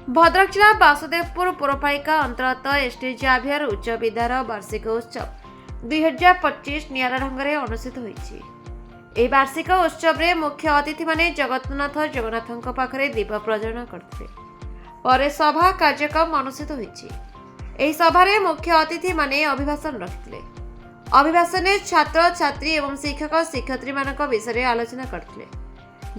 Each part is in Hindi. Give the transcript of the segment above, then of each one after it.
भद्रक जिला वासुदेवपुर पौरपालिका अंतर्गत एसटी जाभियर उच्च विद्यालय वार्षिक उत्सव 2025 नियारा ढंग से अनुष्ठित होई। वार्षिक उत्सव रे मुख्य अतिथि माने जगन्नाथ जगन्नाथ पाखरे दीप प्रज्वलन करथिले। परे सभा कार्यक्रम अनुष्ठित होई। सभारे मुख्य अतिथि माने अभिभाषण रखिथिले। अभिभाषण छात्र छात्री एवं शिक्षक शिक्षयित्री मानक विषय आलोचना करथिले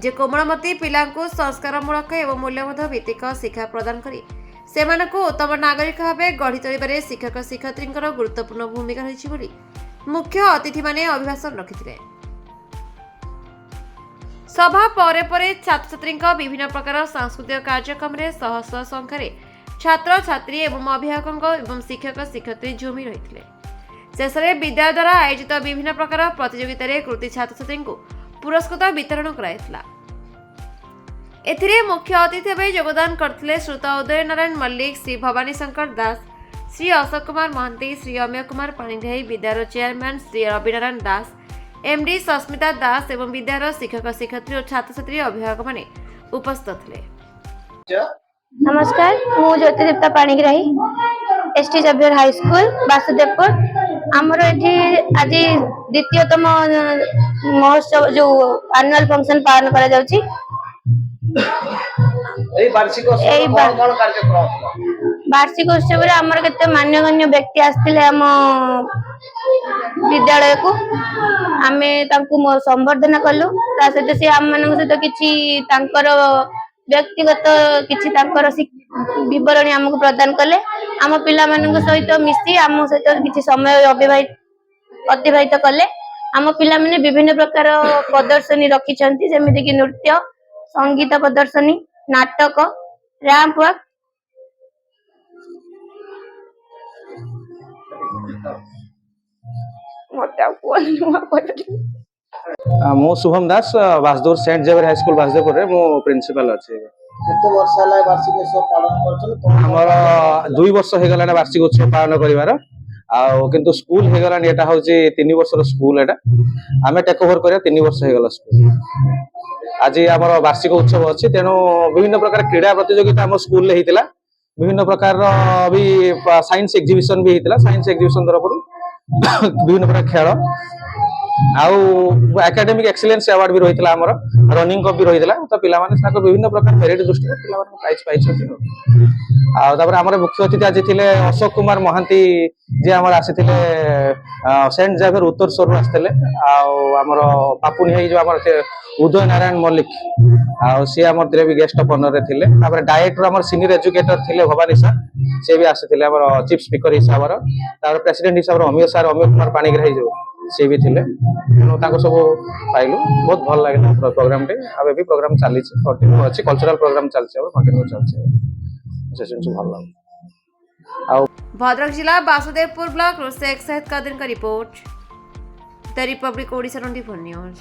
जे कोमलमती पिलांकु संस्कारमूलक एवं मूल्यबोध भित्तिक शिक्षा प्रदान करी सेमानकु उत्तम नागरिक भावे गढ़ी तोलिबारे शिक्षक शिक्षयित्रींकर गुरुत्वपूर्ण भूमिका रहिछि बोली मुख्य अतिथि माने अभिभाषण रखिथिले। सभा परे परे छात्र छात्रींक विभिन्न प्रकार सांस्कृतिक कार्यक्रम रे शह शह संख्यारे छात्र छात्री एवं अभिभावक एवं शिक्षक शिक्षयित्री झुमी रहिथिले। शेषरे विद्यालय द्वारा आयोजित विभिन्न प्रकार प्रतियोगिता रे कृति छात्र छात्रींकु पुरस्कृत वितरण कराइथिला। एथिरे मुख्य अतिथि भाई योगदान करथिले श्रोता उदय नारायण मल्लिक, श्री भवानी शंकर दास, श्री अशोक कुमार महंती, श्री अमय कुमार पाणिग्राही, विद्यालय चेयरमैन श्री रविनारायण दास, एमडी सस्मिता दास एवं विद्यालय शिक्षक शिक्षयित्री और छात्र छात्री अभिभावक माने उपस्थित थे। नमस्कार, मु Jyotideepta Panigrahi, St Xavier high school Vasudevpur. आमर आज द्वितीयतम महोत्सव जो एनुअल फंक्शन पालन करा जाउची। वार्षिक उत्सव रे आमर केते मान्यगण्य व्यक्ति आस्थिले हम विद्यालय को आमे तांकु संबर्धना कलु। ता सहित से आम मानक सहित किछि तांकर व्यक्तिगत किछि तांकर विवरणी हमको प्रदान कले। आम पिला मानक सहित मिसी आम सहित किछि समय अतिबाहित कले। आम पिला माने विभिन्न प्रकार प्रदर्शनी रखिछंती जेमिति कि नृत्य, संगीत प्रदर्शनी, नाटक, रैंप वॉक। मो Shubham Das Vasudev saint Xavier high school Vasudevpur मो प्रिंसिपल अच्छे। केते वर्ष हला वार्षिक उत्सव पालन करछन? हमर 2 वर्ष हे गला वार्षिक उत्सव पालन करिवार आ किंतु स्कूल हे गला एटा होची 3 वर्षर स्कूल एटा आमे टेक ओवर करिया 3 वर्ष हे गला स्कूल। आज हमर वार्षिक उत्सव अछि तेनो विभिन्न प्रकार क्रीडा प्रतियोगिता हम स्कूल ले हितला। विभिन्न प्रकार भी साइंस एग्जीबिशन भी हितला। साइंस एग्जीबिशन तरफरु विभिन्न प्रकार खेल आउ एकेडमिक एक्सीलेंस अवार्ड भी रहितला। हमर रनिंग कप भी रहितला। तो पिला माने साको विभिन्न प्रकार मेरिट दृष्टि पिला माने प्राइज पाइछथि। आ तापर हमर मुख्य अतिथि आज थिले अशोक कुमार महंती जे हमर आसीथिले सेंट जेवियर उत्तर सोर आस्थिले। आ हमर पापुनी हे जो हमर उदय नारायण मल्लिक आ सी हमर दिले भी गेस्ट ऑफ ऑनर रे थिले। तापर डायरेक्टर हमर सीनियर एजुकेटर थिले भवानी सर से भी आसीथिले हमर चीफ स्पीकर हिसाब रो। तापर प्रेसिडेंट हिसाब रो अमय सर अमय कुमार पाणिग्राही जो से भी थिले। ताको सब पाइलु बहुत भल लागला प्रोग्राम टे। अब भी प्रोग्राम चाली छै कंटिन्यू अछि कल्चरल प्रोग्राम चाल छै और कंटिन्यू चाल छै सेशन से भल लाग। भद्रक जिला वासुदेवपुर ब्लॉक से एक्साइज कादिन का report the Republic Odisha 24 news.